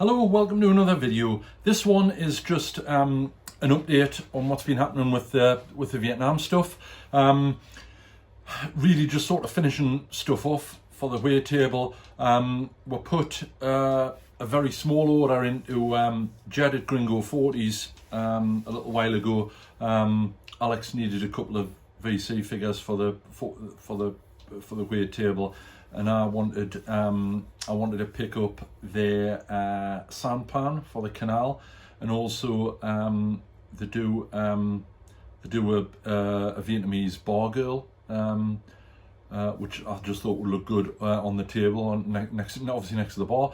Hello and welcome to another video. This one is just an update on what's been happening with the Vietnam stuff. Really just sort of finishing stuff off for the weight table. We put a very small order into Jed at Gringo 40s a little while ago. Alex needed a couple of VC figures for the weight table, and I wanted to pick up their sampan for the canal, and also they do a Vietnamese bar girl, which I just thought would look good on the table, obviously next to the bar.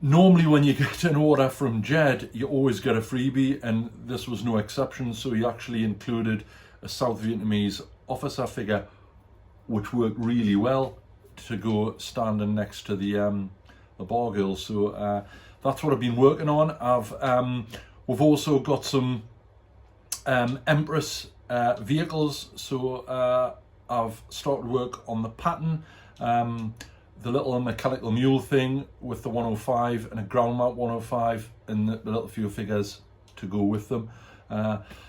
Normally when you get an order from Jed, you always get a freebie, and this was no exception. So he actually included a South Vietnamese officer figure, which worked really well to go standing next to the bar girl. So that's what I've been working on. We've also got some Empress vehicles. So I've started work on the pattern. The little mechanical mule thing with the 105 and a ground mount 105 and the little few figures to go with them.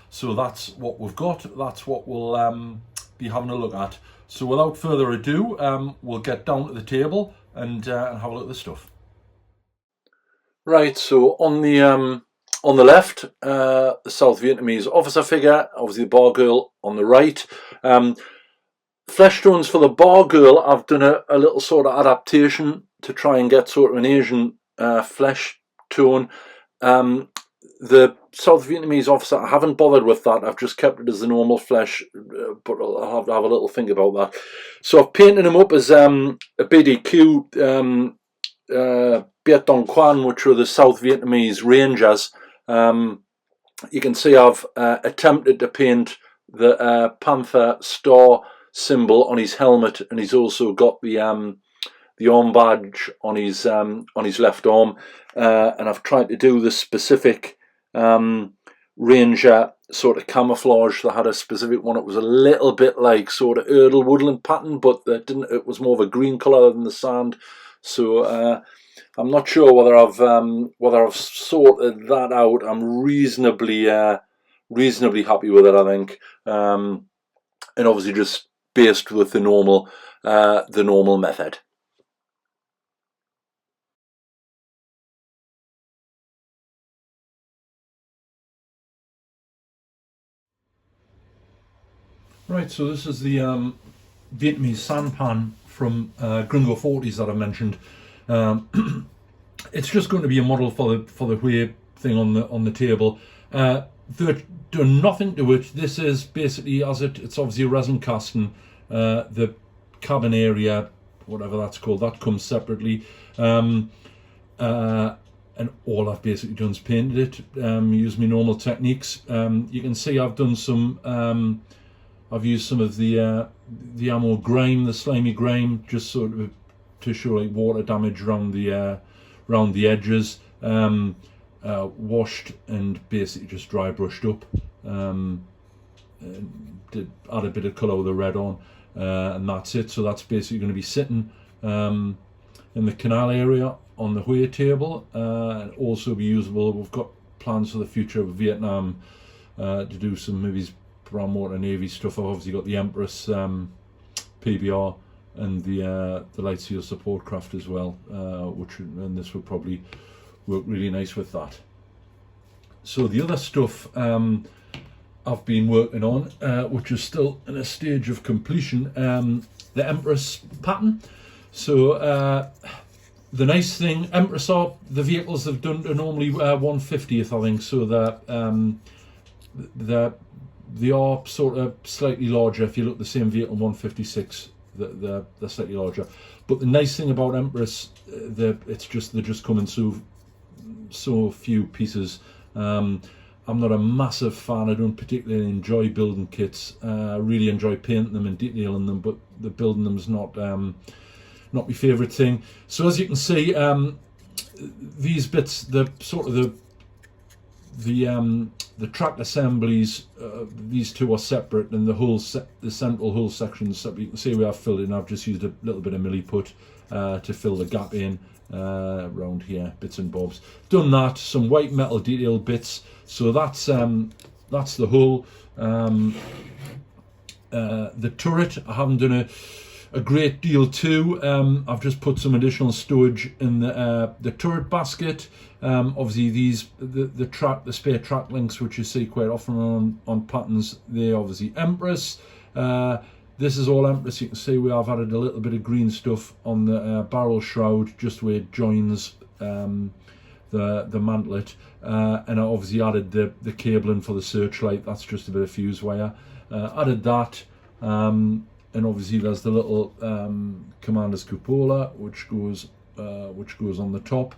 So that's what we've got. That's what we'll be having a look at. So without further ado, we'll get down to the table and have a look at the stuff. Right, so on the left, the South Vietnamese officer figure, obviously the bar girl on the right. Flesh tones for the bar girl, I've done a little sort of adaptation to try and get sort of an Asian flesh tone. The South Vietnamese officer, I haven't bothered with that. I've just kept it as the normal flesh, but I'll have a little think about that. So I've painted him up as a BDQ Viet Dong Quan, which are the South Vietnamese Rangers. You can see I've attempted to paint the Panther star symbol on his helmet, and he's also got the arm badge on his left arm, and I've tried to do the specific Ranger sort of camouflage. They had a specific one. It was a little bit like sort of Erdl woodland pattern, but it was more of a green colour than the sand. So I'm not sure whether I've sorted that out. I'm reasonably happy with it, I think, and obviously just based with the normal method. Right, so this is the Vietnamese sampan from Gringo 40s that I mentioned. It's just going to be a model for the Hui thing on the table. They've done nothing to it. This is basically, it's obviously a resin casting. The cabin area, whatever that's called, that comes separately. And all I've basically done is painted it. Used my normal techniques. You can see I've done some. I've used some of the ammo grime, the slimy grime, just sort of to show like water damage around the edges. Washed and basically just dry brushed up. Did add a bit of colour with the red on, and that's it. So that's basically going to be sitting in the canal area on the Hui table, and also be usable. We've got plans for the future of Vietnam to do some maybe brown water navy stuff. I've obviously got the Empress PBR and the light seal support craft as well, and this would probably work really nice with that. So the other stuff I've been working on, which is still in a stage of completion, the Empress pattern. So the nice thing, Empress are the vehicles they've done are normally 150th, I think. So they are sort of slightly larger. If you look at the same vehicle 156, they're slightly larger. But the nice thing about Empress, they're just coming so few pieces. I'm not a massive fan. I don't particularly enjoy building kits. I really enjoy painting them and detailing them, but the building them's not my favourite thing. So as you can see, these bits, the the track assemblies, these two are separate, and the central hull section is separate. You can see we have filled in. I've just used a little bit of milliput to fill the gap in around here, bits and bobs. Done that. Some white metal detail bits. So that's the hull. The turret, I haven't done a great deal to. I've just put some additional stowage in the turret basket. Obviously the spare track links, which you see quite often on patterns, they're obviously Empress. This is all Empress. You can see we have added a little bit of green stuff on the barrel shroud, just where it joins the mantlet, and I obviously added the cabling for the searchlight. That's just a bit of fuse wire. Added that, and obviously there's the little commander's cupola, which goes on the top.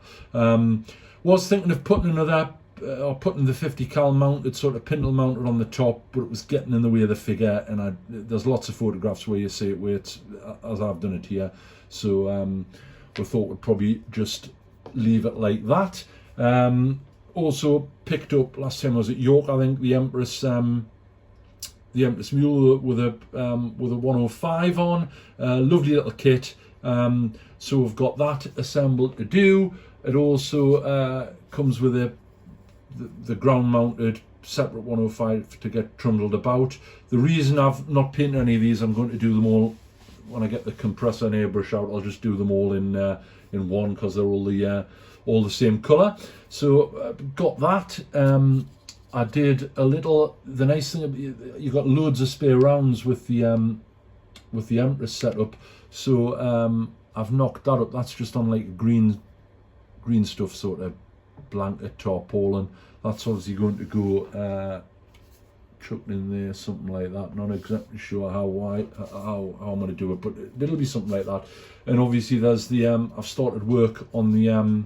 Was thinking of putting another, or putting the 50 cal mounted, sort of pintle mounted on the top, but it was getting in the way of the figure, and there's lots of photographs where you see it where it's as I've done it here. So we thought we'd probably just leave it like that. Also picked up last time I was at York, I think, the Empress Mule with a 105 on. Lovely little kit. So we've got that assembled to do. It also comes with the ground mounted separate 105 to get trundled about. The reason I've not painted any of these, I'm going to do them all when I get the compressor and airbrush out. I'll just do them all in one, because they're all the same colour. So got that. I did a little. The nice thing, you got loads of spare rounds with the Empress setup. So I've knocked that up. That's just on like a green stuff sort of blanket tarpaulin. That's obviously going to go chucked in there, something like that. Not exactly sure how I'm going to do it, but it'll be something like that. And obviously there's the I've started work on the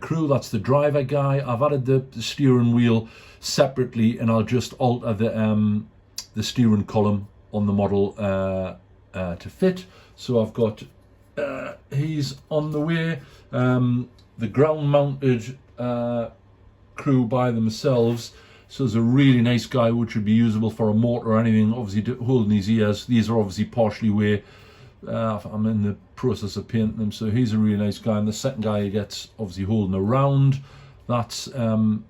crew. That's the driver guy. I've added the steering wheel separately, and I'll just alter the steering column on the model to fit. So I've got he's on the way. The ground mounted crew by themselves, so there's a really nice guy which would be usable for a motor or anything, obviously holding his ears. These are obviously partially where I'm in the process of painting them, so he's a really nice guy. And the second guy he gets obviously holding around, that's looking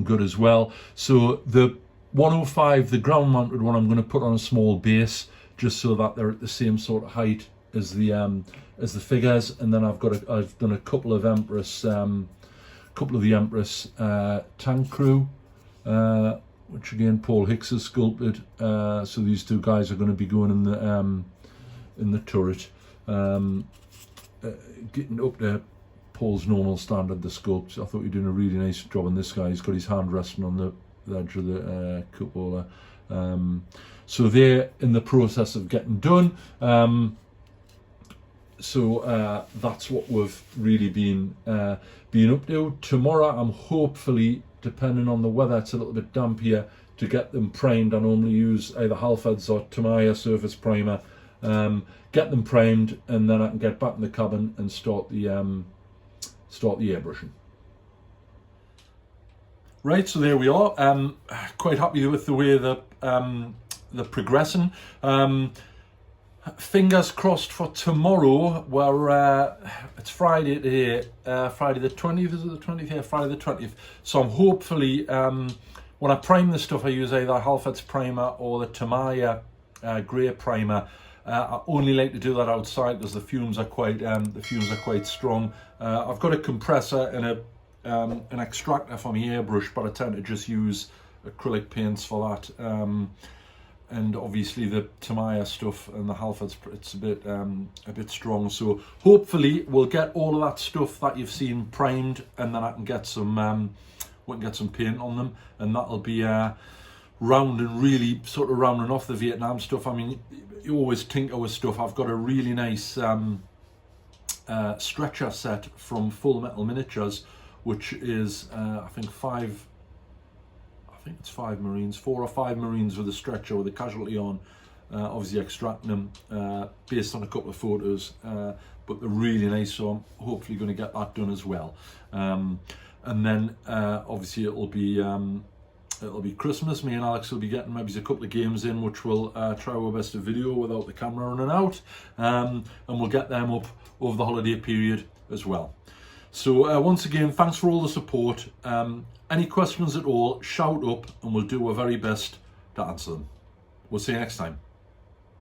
good as well. So the 105, the ground mounted one, I'm going to put on a small base just so that they're at the same sort of height as the figures. And then I've done a couple of the Empress tank crew, which again Paul Hicks has sculpted. So these two guys are going to be going in the turret, getting up to Paul's normal standard, the sculpt. I thought you're doing a really nice job on this guy. He's got his hand resting on the edge of the cupola. So they're in the process of getting done. So that's what we've really been up to. Tomorrow I'm hopefully, depending on the weather, it's a little bit damp here, to get them primed. I normally use either Halford's or Tamiya surface primer. Get them primed, and then I can get back in the cabin and start the airbrushing. Right, so there we are. Quite happy with the way they're progressing. Fingers crossed for tomorrow, where it's Friday today, Friday the 20th, is it the 20th? Yeah, Friday the 20th. So I'm hopefully, when I prime the stuff, I use either Halford's primer or the Tamiya grey primer. I only like to do that outside because the fumes are quite strong. I've got a compressor and an extractor for my airbrush, but I tend to just use acrylic paints for that. And obviously the Tamiya stuff and the Halford's, it's a bit strong. So hopefully we'll get all of that stuff that you've seen primed, and then I can get some we can get some paint on them, and that'll be really sort of rounding off the Vietnam stuff. I mean, you always tinker with stuff. I've got a really nice stretcher set from Full Metal Miniatures, which is I think it's 4 or 5 Marines with a stretcher with a casualty on, obviously extracting them based on a couple of photos, but they're really nice, so I'm hopefully going to get that done as well. And then obviously it'll be Christmas. Me and Alex will be getting maybe a couple of games in, which we'll try our best to video without the camera running out, and we'll get them up over the holiday period as well. So once again, thanks for all the support. Any questions at all, shout up and we'll do our very best to answer them. We'll see you next time.